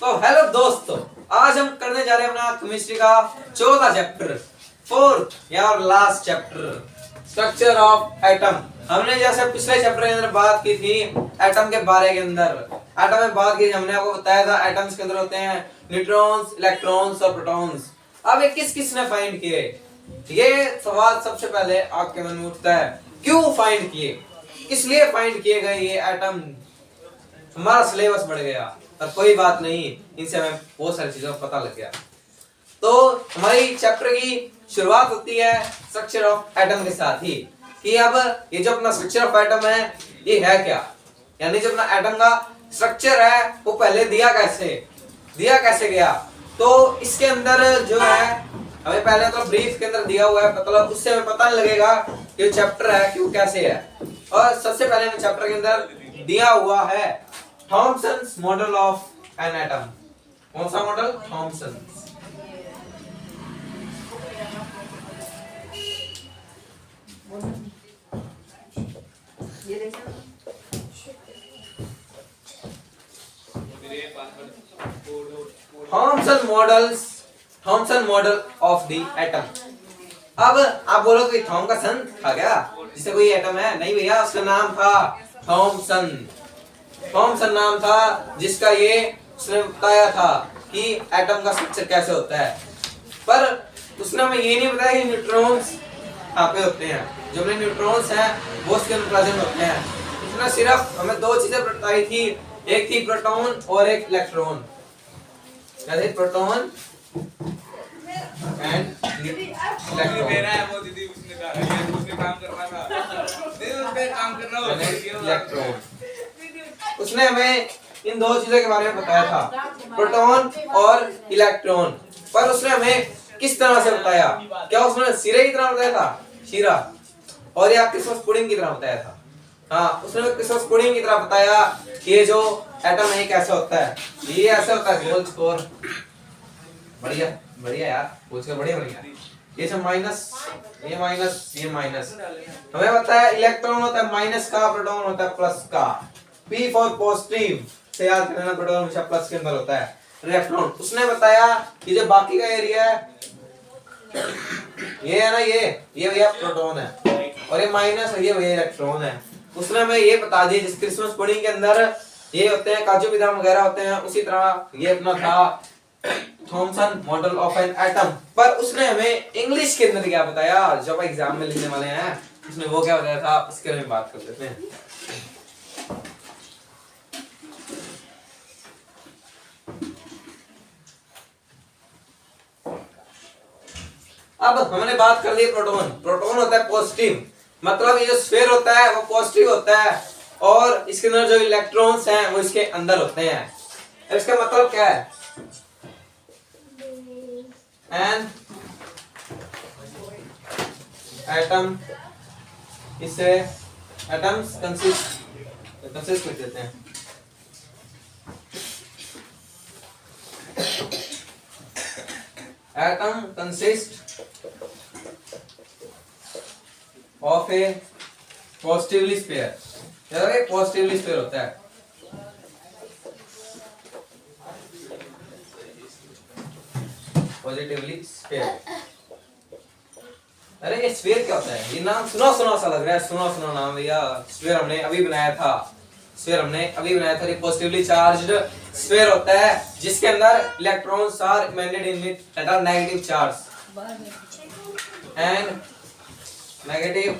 तो हेलो दोस्तों, आज हम करने जा रहे हैं अपना केमिस्ट्री का चौथा चैप्टर, फोर्थ या और last chapter, structure of atom. हमने जैसे पिछले चैप्टर के अंदर बात की थी एटम के बारे के अंदर, एटम में बात की, हमने आपको बताया था एटम्स के अंदर होते हैं न्यूट्रॉन्स, इलेक्ट्रॉन्स और प्रोटॉन्स। अब ये किस किस ने फाइंड किए, ये सवाल सबसे पहले आपके मन में उठता है, क्यों फाइंड किए, इसलिए फाइंड किए गए ये एटम। हमारा सिलेबस बढ़ गया पर कोई बात नहीं, इनसे हमें बहुत सारी चीजों का पता लग गया। तो हमारी चैप्टर की शुरुआत होती है स्ट्रक्चर ऑफ एटम के साथ ही, कि अब ये जो अपना स्ट्रक्चर ऑफ एटम है ये है क्या, यानी जो अपना एटम का स्ट्रक्चर है वो पहले दिया कैसे गया। तो इसके अंदर जो है हमें पहले तो ब्रीफ के अंदर दिया हुआ है, मतलब उससे हमें पता नहीं लगेगा कि चैप्टर है क्यों कैसे है। और सबसे पहले हमें चैप्टर के अंदर दिया हुआ है Thomson's model of an atom. कौन सा model? Thomson's. Thompson model of the atom. अब आप बोलो कि थॉम का सन था क्या, जिसे कोई एटम है? नहीं भैया, उसका नाम था थॉमसन। थॉमसन नाम था जिसका ये उसने बताया था कि एटम का स्ट्रक्चर कैसे होता है। पर उसने हमें ये नहीं बताया कि न्यूट्रॉन्स कहाँ पे होते हैं। जो अपने न्यूट्रॉन्स हैं वो उसके अंदर प्रेजेंट होते हैं। उसने सिर्फ हमें दो चीजें बताई थी, एक थी प्रोटॉन और एक इलेक्ट्रॉन। क्या थे? Proton and electron. उसने हमें इन दो चीजों के बारे में बताया था, प्रोटॉन और इलेक्ट्रॉन। पर उसने हमें किस तरह से बताया? क्या उसने सिरे की तरह बताया था, शीरा, और या क्रिसमस पुडिंग की तरह बताया था? हाँ, उसने क्रिसमस पुडिंग की तरह बताया कि ये जो एटम है कैसा होता है। ये ऐसा होता है, गोल स्कोर। बढ़िया बढ़िया यार, गोल स्कोर बढ़िया बढ़िया। ये सब माइनस, ये माइनस, ये माइनस। हमें बताया इलेक्ट्रॉन होता है माइनस का, प्रोटॉन होता है प्लस का। P फॉर पॉजिटिव से याद करना, प्रोटॉन हमेशा प्लस के अंदर होता है। इलेक्ट्रॉन उसने बताया कि जो बाकी का एरिया है ये है ना, ये भैया प्रोटॉन है, और ये माइनस है, ये भैया इलेक्ट्रॉन है। उसने हमें ये बता दिया जिस क्रिसमस पुडिंग के अंदर ये होते हैं काजू बादाम वगैरह होते हैं, उसी तरह ये अपना था Thompson model of an atom. पर उसने हमें इंग्लिश के अंदर क्या बताया, जब एग्जाम में लिखने वाले हैं, उसने वो क्या बताया था उसके बारे में बात कर लेते हैं। अब हमने बात कर ली प्रोटॉन। प्रोटॉन होता है पॉजिटिव, मतलब ये जो स्फीयर होता है वो पॉजिटिव होता है, और इसके अंदर जो इलेक्ट्रॉन्स हैं वो इसके अंदर होते हैं। इसका मतलब क्या है? एन एटम, इससे एटम्स कंसिस्ट लिख देते हैं। Atom consist of A positively sphere. Positively sphere होता है। Positively sphere. अरे ये स्फीयर क्या होता है? ये नाम सुना सा लग रहा है, सुना नाम भैया। स्फीयर हमने अभी बनाया था, ये पॉजिटिवली चार्ज्ड स्फीयर होता है जिसके अंदर electrons are embedded in it that are negative charge and negative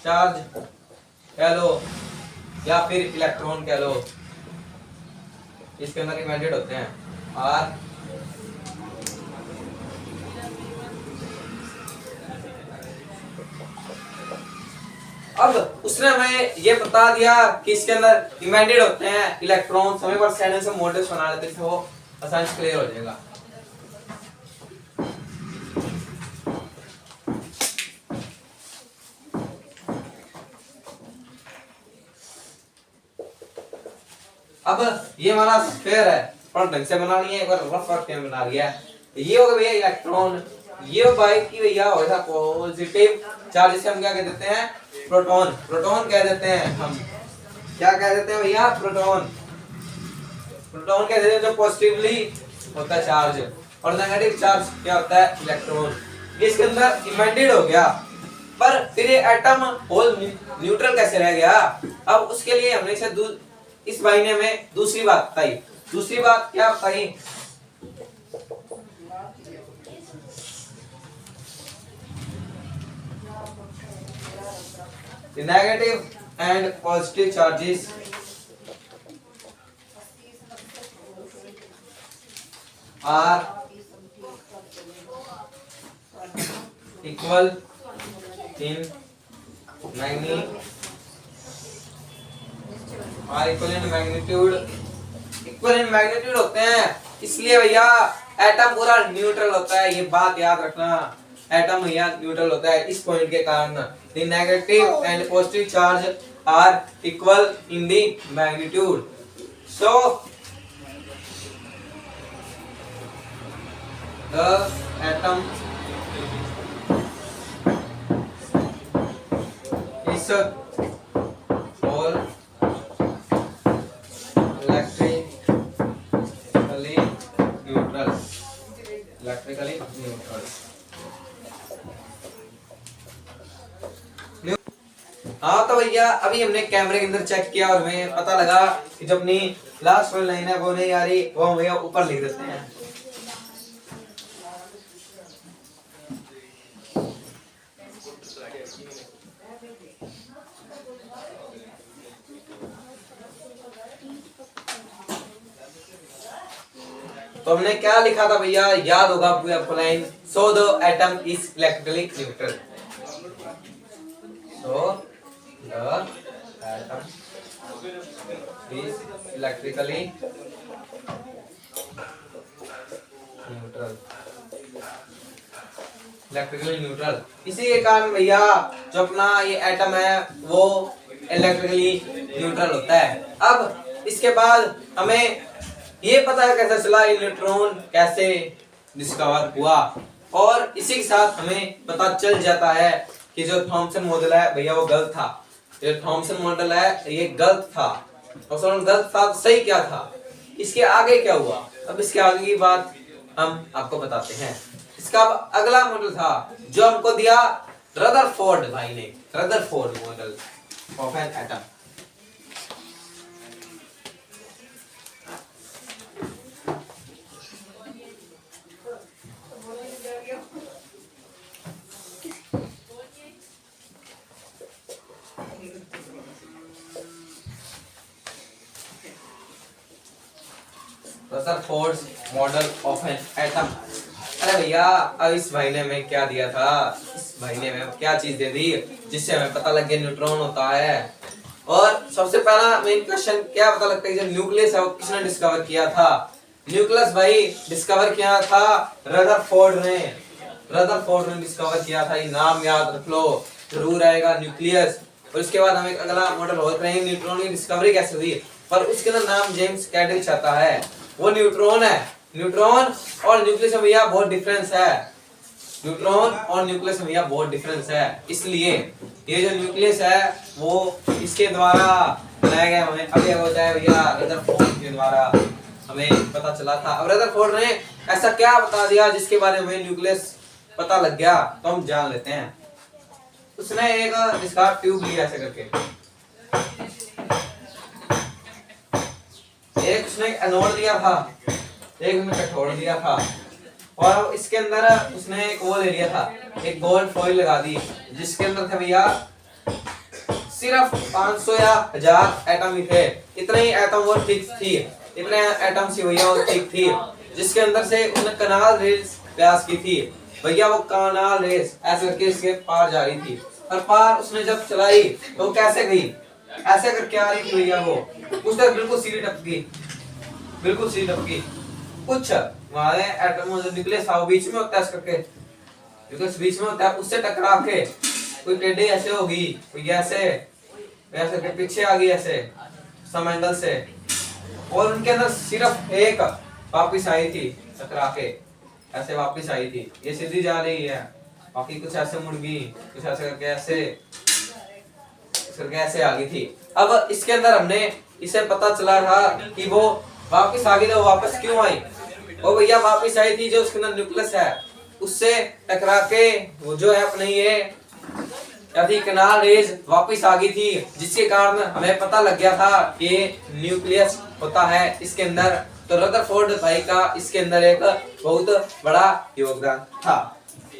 charge कह लो या फिर इलेक्ट्रॉन कह लो, इसके अंदर embedded होते हैं। और अब उसने हमें ये बता दिया कि इसके अंदर embedded होते हैं इलेक्ट्रॉन्स। हमें बस सेंटेंस में मॉडल्स बना लेते हैं, वो आसान से क्लियर हो जाएगा। अब ये हमारा स्फीयर है, और ढंग से बना लिया, एक बार रफ करके बना लिया। ये हो गया भैया इलेक्ट्रॉन, ये बाइक की भैया होगा पॉजिटिव चार्ज, जिसे हम क्या कह देते हैं? प्रोटॉन कह देते हैं हम। क्या कह देते हैं भैया, प्रोटॉन। प्रोटॉन कह देते हैं जो पॉजिटिवली होता है चार्ज, और नेगेटिव चार्ज क्या होता है, इलेक्ट्रॉन। ये इसके अंदर इमेंटेड हो गया, पर फिर ये एटम होल न्यूट्रल कैसे रह गया। अब उसके लिए हमने इसे इस महीने में दूसरी बात बताई। दूसरी बात क्या बताई, the negative and positive charges are equal in magnitude होते हैं, इसलिए भैया एटम पूरा न्यूट्रल होता है। ये बात याद रखना, एटम भैया न्यूट्रल होता है इस पॉइंट के कारण। The negative and positive charge are equal in the magnitude. So the atom is all electrically neutral। हाँ तो भैया अभी हमने कैमरे के अंदर चेक किया और हमें पता लगा कि जो अपनी लास्ट वाली लाइन है वो नहीं आ रही, वो हम भैया ऊपर लिख देते हैं। तो हमने क्या लिखा था भैया, याद होगा आपको line, so the atom is electrically neutral. So the atom is electrically neutral. Electrically neutral, इसी के कारण भैया जो अपना ये एटम है वो इलेक्ट्रिकली न्यूट्रल होता है। अब इसके बाद हमें ये पता है कैसे चला, न्यूट्रॉन कैसे डिस्कवर हुआ, और इसी के साथ हमें पता चल जाता है कि जो थॉमसन मॉडल है भैया वो गलत था। जो थॉमसन मॉडल है ये गलत था, और गलत था तो सही क्या था, इसके आगे क्या हुआ, अब इसके आगे की बात हम आपको बताते हैं। इसका अगला मॉडल था जो हमको दिया रदरफोर्ड भाई ने, Rutherford model of an atom. Rutherford model of an atom. अरे भैया अब इस महीने में क्या दिया था, इस महीने में क्या चीज दे दी जिससे हमें पता लग गया न्यूट्रॉन होता है। और सबसे पहला मेन क्वेश्चन क्या पता लगता है, जो न्यूक्लियस है वो किसने डिस्कवर किया था। न्यूक्लियस भाई डिस्कवर किया था रदरफोर्ड ने, रदरफोर्ड ने डिस्कवर किया था। ये नाम याद रख लो, जरूर आएगा न्यूक्लियस। और इसके बाद हमें अगला मॉडल होता है न्यूट्रॉन की डिस्कवरी कैसे हुई, पर उसके अंदर नाम जेम्स कैडिच आता है, वो न्यूट्रॉन है। न्यूट्रॉन और न्यूक्लियस में भैया बहुत डिफरेंस है, न्यूट्रॉन और न्यूक्लियस में भैया बहुत डिफरेंस है। इसलिए ये जो न्यूक्लियस है वो इसके द्वारा बनाया गया, हमें अभी होता है भैया रदरफोर्ड के द्वारा हमें पता चला था। अब रदरफोर्ड ने ऐसा क्या बता दिया जिसके बारे में न्यूक्लियस पता लग गया, तो हम जान लेते हैं। उसने एक इसका ट्यूब लिया ऐसे करके, एक उसने एनोड दिया था, एक उसने कैथोड दिया था, और इसके अंदर उसने एक वो ले लिया था, एक गोल्ड फॉइल लगा दी जिसके अंदर थे भैया सिर्फ 500 या 1000 एटम ही थे। इतने ही एटम वो ठीक थी, इतने एटम से भैया वो ठीक थी, जिसके अंदर से उसने कनाल रेस प्रयास की थी भैया। वो कनाल रेस ऐसे करके इसके पार जा रही थी, और पार उसने जब चलाई तो कैसे गई, ऐसे करके आ रही थी भैया, वो उस तक बिल्कुल सीधी टपकी, बिल्कुल सीधी टपकी। कुछ हमारे एटम जो न्यूक्लियस था वो बीच में होता है, ऐसे करके न्यूक्लियस बीच में होता है, उससे टकरा के कोई टेढ़ी ऐसे होगी, कोई ऐसे ऐसे करके पीछे आ गई ऐसे सम एंगल से, और उनके अंदर सिर्फ एक वापस आई थी टकरा के, ऐसे वापस आई थी। ये सीधी जा रही है, बाकी कुछ ऐसे मुड़ गई, कुछ ऐसे करके ऐसे करके ऐसे आ गई थी। अब इसके अंदर हमने इसे पता चला था कि वो वापस आ गई, तो वापस क्यों आई? वो भैया वापस आई थी जो उसके अंदर न्यूक्लियस है उससे टकरा के वो जो है अपने ये यदि कनाल रेज वापस आ गई थी, जिसके कारण हमें पता लग गया था कि न्यूक्लियस होता है इसके अंदर। तो रदरफोर्ड भाई का इसके अंदर एक बहुत बड़ा योगदान था।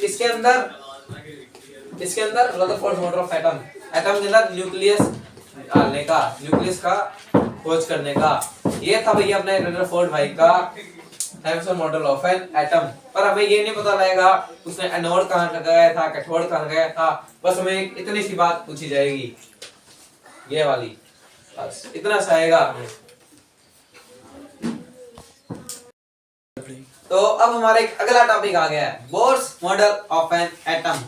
इसके अंदर Rutherford model of atom, atom के अंदर न्यूक्लियस डालने का, न्यूक्लियस का खोज करने का, ये था भैया अपने रदरफोर्ड भाई का atom model of an atom. पर हमें ये नहीं पता लगेगा उसने एनोड कहां लगाया था, कैथोड कहां लगाया था, बस हमें इतनी सी बात पूछी जाएगी, ये वाली, बस इतना सा आएगा हमें। तो अब हमारा एक अगला टॉपिक आ गया है, Bohr's model of an atom.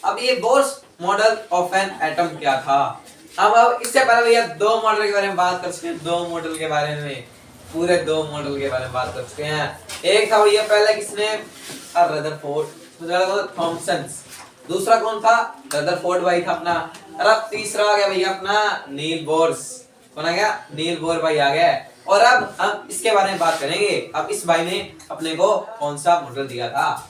अब ये Bohr's model of an atom क्या था? अब इससे पहले भैया दो मॉडल के बारे में बात कर सकते हैं, दो मॉडल के बारे में, पूरे दो मॉडल के बारे में बात कर चुके हैं। एक था भैया पहले किसने, रदरफोर्ड, दूसरा था थॉमसन, दूसरा कौन था? रदरफोर्ड भाई था अपना। और अब तीसरा आ गया भैया अपना नील बोर्स, कौन आ गया? नील बोर भाई आ गया। और अब हम इसके बारे में बात करेंगे, अब इस भाई ने अपने को कौन सा मॉडल दिया था।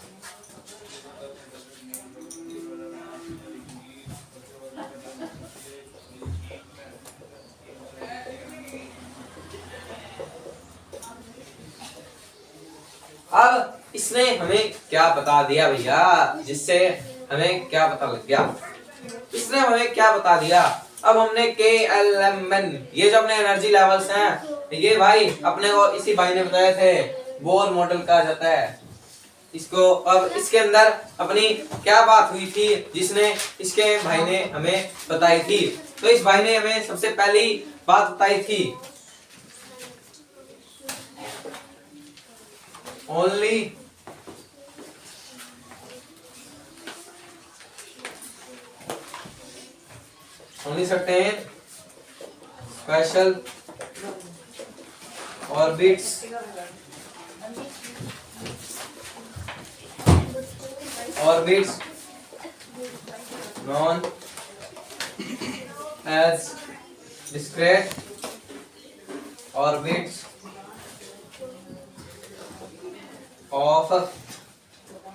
अब इसने हमें क्या बता दिया भैया, जिससे हमें क्या पता लग गया? इसने हमें क्या बता दिया? अब हमने KLMN, ये जो अपने एनर्जी लेवल्स हैं, ये भाई अपने को इसी भाई ने बताए थे, बोर मॉडल कहा जाता है इसको। अब इसके अंदर अपनी क्या बात हुई थी जिसने इसके भाई ने हमें बताई थी? तो इस भाई ने हमें सबसे पहली बात बताई थी, only certain special orbits known as discrete orbits of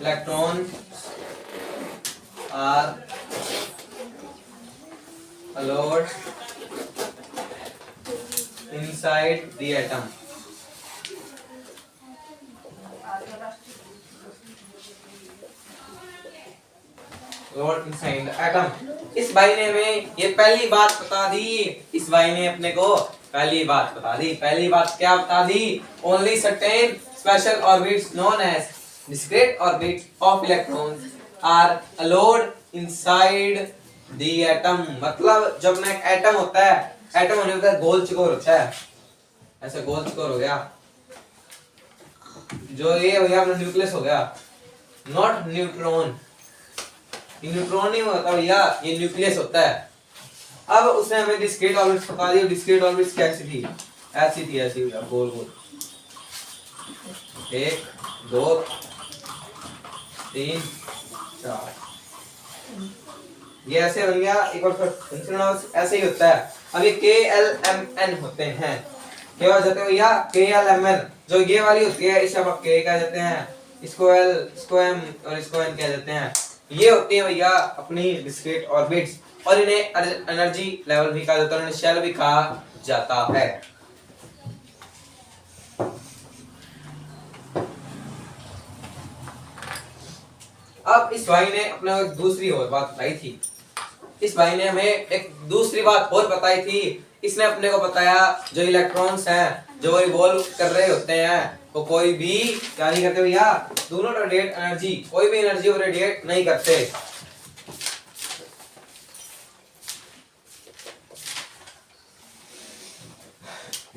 electrons are allowed inside the atom. Allowed inside the atom. इस भाई ने हमें ये पहली बात बता दी, इस भाई ने अपने को पहली बात बता दी। पहली बात क्या बता दी? Only certain special orbits known as discrete orbits of electrons are allowed inside the atom। मतलब जब में एटम होता है, एटम होने होता है गोल चकोर होता है, ऐसे गोल चकोर हो गया, जो ये हो गया अपना न्यूक्लियस हो गया, नॉट न्यूट्रॉन, न्यूट्रॉन नहीं होता भैया, ये न्यूक्लियस होता है। अब उसने हमें डिस्क्रीट ऑर्बिट्स बता दी। डिस्क्रीट ऑर्बिट्स कैसी थी? ऐसी थी, ऐसी गोल गोल, 1 2 3 4, ये ऐसे बन गया। एक बार ऐसे ही होता है। अब ये KLMN होते हैं, क्या हो जाते हैं भैया? KLMN, जो ये वाली होती है इसे आप K कह देते हैं, इसको L, इसको M और इसको N कह देते हैं। ये होती है भैया अपनी डिस्क्रीट ऑर्बिट्स, और इन्हें एनर्जी लेवल भी कहा जाता है, इन्हें शेल भी कहा जाता है। अब इस भाई ने अपने को दूसरी और बात बताई थी, इस भाई ने हमें एक दूसरी बात और बताई थी। इसने अपने को बताया जो इलेक्ट्रॉन्स हैं जो रिवॉल्व कर रहे होते हैं, वो कोई भी क्या नहीं करते भैया? डू नॉट रेडिएट एनर्जी, कोई भी एनर्जी वो रेडिएट नहीं करते।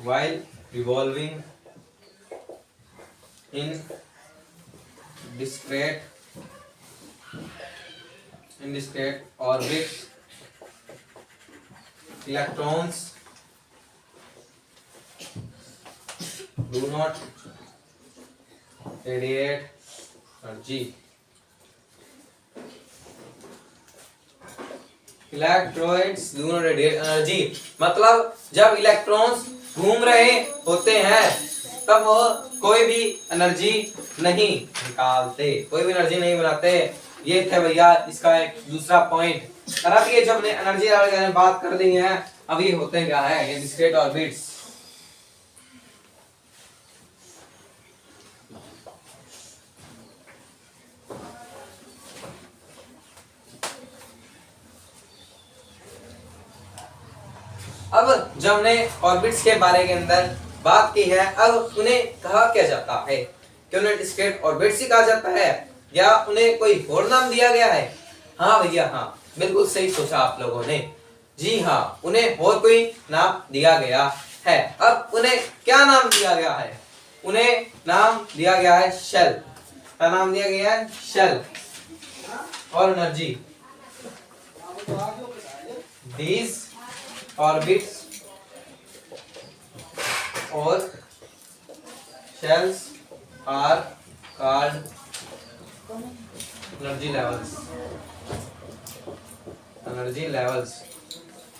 while revolving in discrete orbits, electrons do not radiate energy। Electrons do not radiate energy, मतलब जब इलेक्ट्रॉन्स घूम रहे होते हैं तब वो कोई भी एनर्जी नहीं निकालते, कोई भी एनर्जी नहीं बनाते। ये थे भैया इसका एक दूसरा पॉइंट। और अब ये जब हमने एनर्जी लेवल के बारे में बात कर ली है, अब ये होते क्या है, ये डिस्क्रीट ऑर्बिट्स। अब जब हमने ऑर्बिट्स के बारे के अंदर बात की है, अब उन्हें कहा क्या जाता है, कि उन्हें डिस्क्रीट ऑर्बिट्स ही कहा जाता है या उन्हें कोई और नाम दिया गया है? हाँ भैया हाँ, बिल्कुल सही सोचा आप लोगों ने। जी हाँ, उन्हें और कोई नाम दिया गया है। अब उन्हें क्या नाम दिया गया है? उन्हें नाम दिया गया है शेल। क्या नाम दिया गया है? शेल और energy. These orbits or shells are called energy levels। Energy levels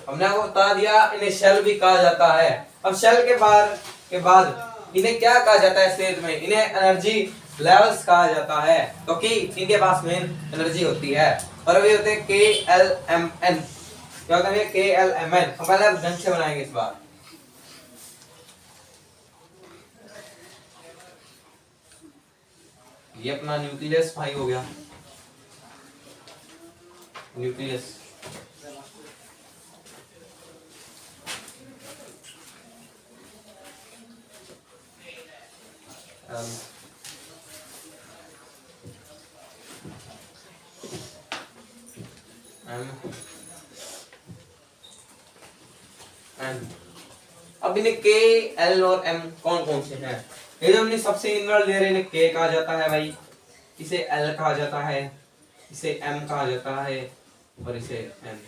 हमने आपको बता दिया, इन्हें शेल भी कहा जाता है। अब शेल के बाद इन्हें क्या कहा जाता है स्टेज में? इन्हें एनर्जी लेवल्स कहा जाता है, क्योंकि इनके पास मेन एनर्जी होती है। और अभी होते हैं KLMN। क्या होता है KLMN? हम पहले ढंग से बनाएंगे इस बार। ये अपना न्यूक्लियस भाई हो गया, न्यूक्लियस। अब इन्हें के, एल और एम कौन कौन से हैं? ये जो हमने सबसे इनवर्ड ले रहे हैं, के कहा जाता है भाई, इसे एल कहा जाता है, इसे एम कहा जाता है और इसे एन।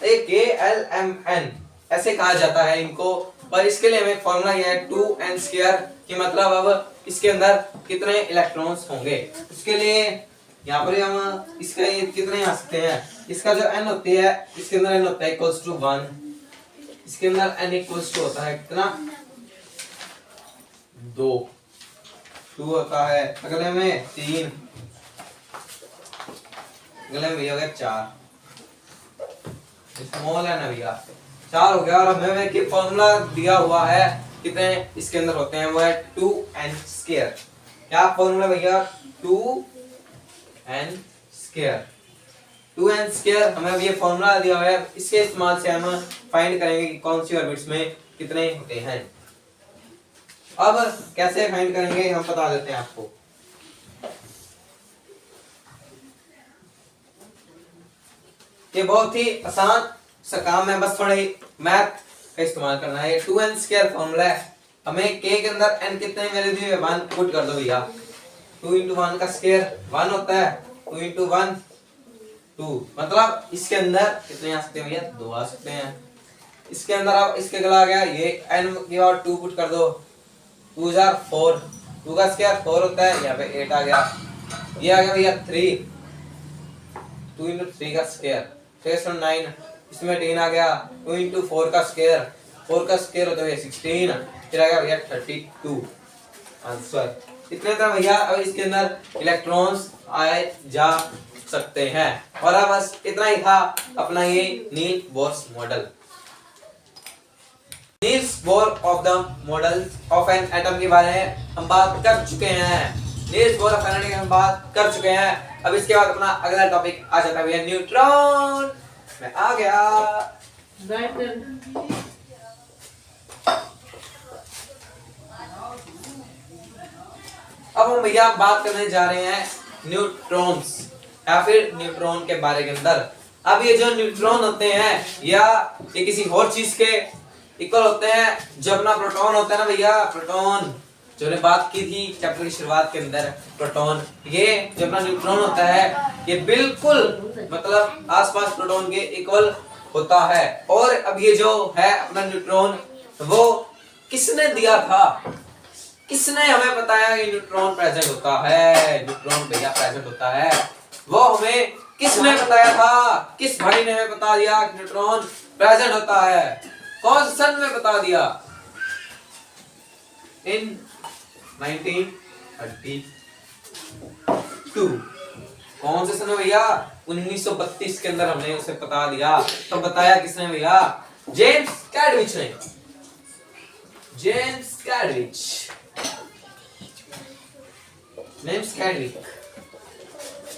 के एल एम एन ऐसे कहा जाता है इनको। पर इसके लिए हमें फॉर्मूला यह है 2n² कि मतलब अब इसके अंदर कितने इलेक्ट्रॉन्स होंगे। उसके लिए यहाँ पर हम इसका ये कितने आ सकते हैं, इसका जो n होती है, इसके अंदर n होता है इक्वल्स टू 1, इसके अंदर n इक्वल्स टू होता है कितना, 2 होता है, अगले में 3, अगले में भैया हो गया 4, स्मॉल है ना भैया 4 हो गया। और हमें एक फॉर्मूला दिया हुआ है कितने इसके अंदर होते हैं, वो है 2n²। क्या फॉर्मूला भैया? 2n²। हमें अब ये फॉर्मूला दिया हुआ है, इसके इस्तेमाल से हम फाइंड करेंगे कि कौन सी ऑर्बिट्स में कितने होते हैं। अब कैसे फाइंड करेंगे हम बता देते हैं आपको। ये बहुत ही आसान सा काम है, बस थोड़े मैथ का इस्तेमाल करना है। 2n² फॉर्मूला है, हमें k के अंदर n कितने वैल्यू दी है 1 पुट कर दो भैया। 2 × 1 का स्क्वायर 1 होता है, 2 × 1 2, मतलब इसके अंदर कितने आ सकते हैं भैया? 2 आ सकते हैं। इसके अंदर अब इसके गला आ गया, ये n के बाद 2 पुट कर दो, 2 × 4, 2 का स्क्वायर 4 होता है, यहाँ पे 8 आ गया। ये आ गया भैया 3, 2 × 3 का स्क्वायर 9, इसमें 10 आ गया। 2 × 4 का स्क्वायर, 4 का स्क्वायर होता है 16, फिर आ गया भैया 32 आंसर। इतने तरह भैया अब इसके अंदर इलेक्ट्रॉन्स आए जा सकते हैं। और अब बस इतना ही था अपना ये Niels Bohr's model. Niels Bohr of the model of an atom के बारे में हम बात कर चुके हैं। Niels Bohr of an atom की हम बात कर चुके हैं। अब इसके बाद अपना अगला टॉपिक आ जाता है न्यूट्रॉन। मैं आ गया। अब हम भैया बात करने जा रहे हैं न्यूट्रॉन्स या फिर न्यूट्रॉन के बारे के अंदर। अब ये जो न्यूट्रॉन होते हैं या ये किसी और चीज के इक्वल होते हैं। जो अपना प्रोटॉन होता है ना भैया, प्रोटॉन जो हमने बात की थी चैप्टर की शुरुआत के अंदर, प्रोटॉन, ये जो अपना न्यूट्रॉन होता है ये बिल्कुल मतलब आसपास प्रोटॉन के इक्वल होता है। और अब ये जो है अपना न्यूट्रॉन, वो किसने दिया था, किसने हमें बताया कि न्यूट्रॉन प्रेजेंट होता है, न्यूट्रॉन भैया प्रेजेंट होता है, वो हमें किसने बताया था, किस भाई ने हमें बता दिया कि न्यूट्रॉन प्रेजेंट होता है? कौन सन में बता दिया? इन 1932। कौन से सन में भैया? 1932 के अंदर हमने उसे बता दिया। तो बताया किसने भैया? जेम्स कैडविच ने। जेम्स कैडविच, जेम्स कैडविच,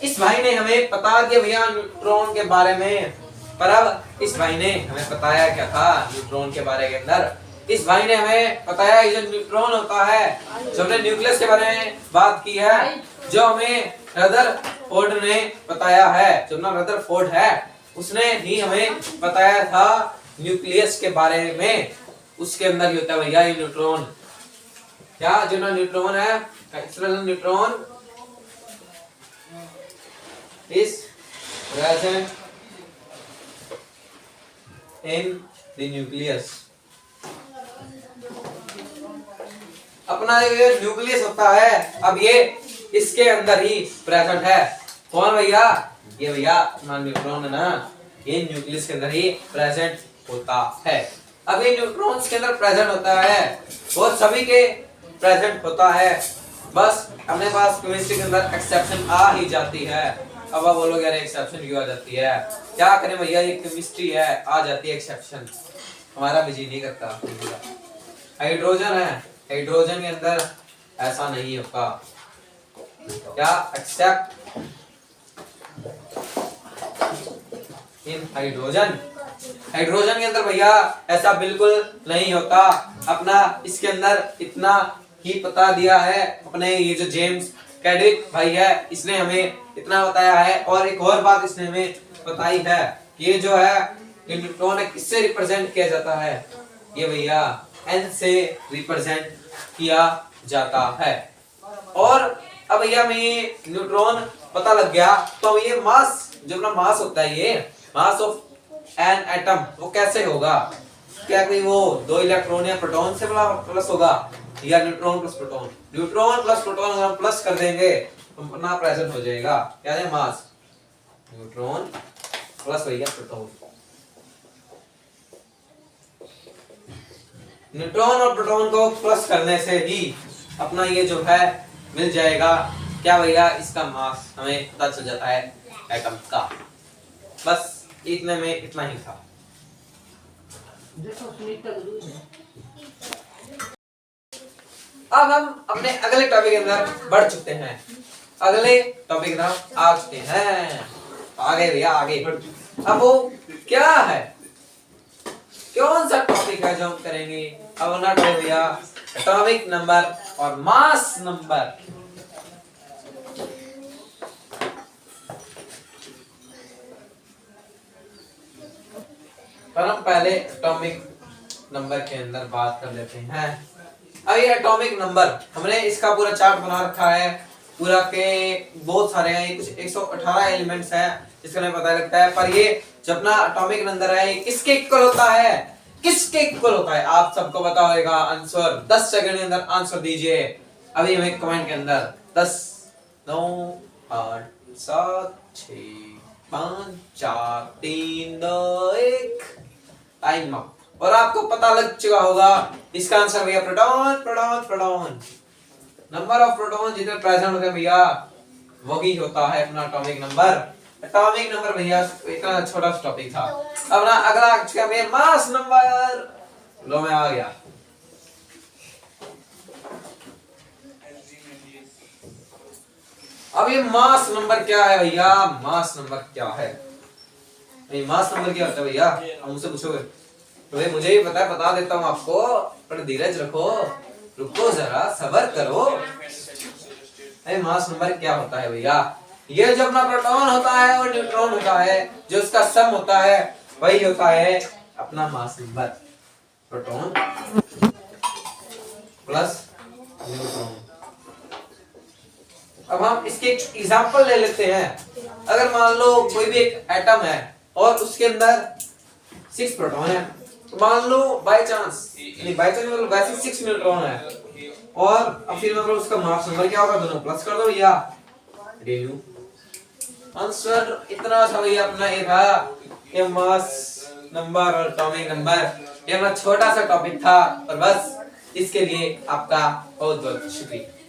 इस भाई ने हमें बता दिया भैया न्यूट्रॉन के बारे में। पर अब इस भाई ने हमें बताया क्या था न्यूट्रॉन के बारे के अंदर? इस भाई ने हमें बताया जो न्यूट्रॉन होता है, जो हमने न्यूक्लियस के बारे में बात की है, जो हमें रदरफोर्ड ने बताया है, जो ना रदरफोर्ड है उसने ही हमें बताया था न्यूक्लियस के बारे में। उसके अंदर ही होता है भैया ये न्यूट्रॉन। क्या जो ना न्यूट्रॉन है, external neutron is present in the nucleus। अपना ये न्यूक्लियस होता है, अब ये इसके अंदर ही प्रेजेंट है। कौन भैया? ये भैया अपना न्यूट्रॉन है ना, ये न्यूक्लियस के अंदर ही प्रेजेंट होता है। अब ये न्यूट्रॉन्स के अंदर प्रेजेंट होता है, वो सभी के प्रेजेंट होता है, बस अपने पास केमिस्ट्री के अंदर एक्सेप्शन आ ही जाती है। अब आप बोलोगे यार एक्सेप्शन क्यों आ जाती है? क्या करें भैया, ये केमिस्ट्री है, आ जाती है एक्सेप्शन, हमारा भी जी नहीं करता। हाइड्रोजन है, हाइड्रोजन के अंदर ऐसा नहीं होता। क्या एक्सेप्ट इन हाइड्रोजन? हाइड्रोजन के अंदर भैया ऐसा बिल्कुल नहीं होता। अपना इसके अंदर इतना ही बता दिया है अपने ये जो जेम्स कैडविच भाई है, इसने हमें इतना बताया है। और एक और बात इसने हमें बताई है, ये जो है न्यूट्रॉन किससे रिप्रेजेंट किया जाता है? ये भैया N से रिप्रेजेंट किया जाता है। और अब भैया हमें न्यूट्रॉन पता लग गया, तो ये मास, जो अपना मास होता है, ये मास ऑफ एन एटम वो कैसे होगा? क्या कोई वो 2 इलेक्ट्रॉन या प्रोटॉन से प्लस होगा, या neutron plus proton? Neutron plus proton अगर हम प्लस कर देंगे तो अपना प्रेजेंट हो जाएगा क्या है? मास न्यूट्रॉन प्लस भैया प्रोटॉन। न्यूट्रॉन और प्रोटॉन को प्लस करने से ही अपना ये जो है मिल जाएगा क्या भैया? इसका मास हमें पता चल जाता है एटम का। बस इतने में इतना ही था। अब हम अपने अगले टॉपिक के अंदर बढ़ चुके हैं। अगले टॉपिक की तरफ आ चुके हैं, आगे भैया आगे। अब वो क्या है, कौन सा टॉपिक है जो हम करेंगे? अब ना भैया एटॉमिक नंबर और मास नंबर। पर हम पहले एटॉमिक नंबर के अंदर बात कर लेते हैं। अब ये एटॉमिक नंबर हमने इसका पूरा चार्ट बना रखा है, पूरा के बहुत सारे हैं, कुछ 118 एलिमेंट्स हैं जिसका हमें पता लगता है। पर ये जो अपना एटॉमिक नंबर है किसके इक्वल होता है? किसके इक्वल होता है? आप सबको पता होगा आंसर। 10 सेकंड के अंदर आंसर दीजिए अभी हमें कमेंट के अंदर। 10 9 8 7 6 5 4 3 2 1 टाइम अप। और आपको पता लग चुका होगा इसका आंसर भैया proton. Proton proton number of proton जितने प्रेजेंट होते हैं भैया वही होता है अपना एटॉमिक नंबर। एटॉमिक नंबर भैया इतना छोटा सा टॉपिक था। अब ना अगला क्या भैया मास नंबर। लो मैं आ गया। अब ये मास नंबर क्या है भैया? मास नंबर क्या है? मास नंबर क्या होता है भैया? आप मुझसे पूछोगे तो भाई मुझे ही पता है, बता देता हूँ आपको, पर धीरज रखो, रुको जरा, सब्र करो। मास नंबर क्या होता है भैया? ये जो अपना प्रोटॉन होता है और न्यूट्रॉन होता है, जो उसका सम होता है वही होता है अपना mass number. Proton plus neutron. अब हम इसके एक एग्जांपल ले लेते हैं। अगर मान लो कोई भी एक एटम है और उसके अंदर 6 प्रोटॉन है, तो मान लो बाय चांस, नहीं बाय चांस मतलब वैसे 6 न्यूट्रॉन है, और अब फिर मतलब उसका मास नंबर क्या होगा? दोनों प्लस कर दो भैया, रेन्यू आंसर इतना सा भैया अपना ये था, ये मास नंबर और एटॉमिक नंबर, ये अपना छोटा सा टॉपिक था। और बस इसके लिए आपका बहुत बहुत शुक्रिया।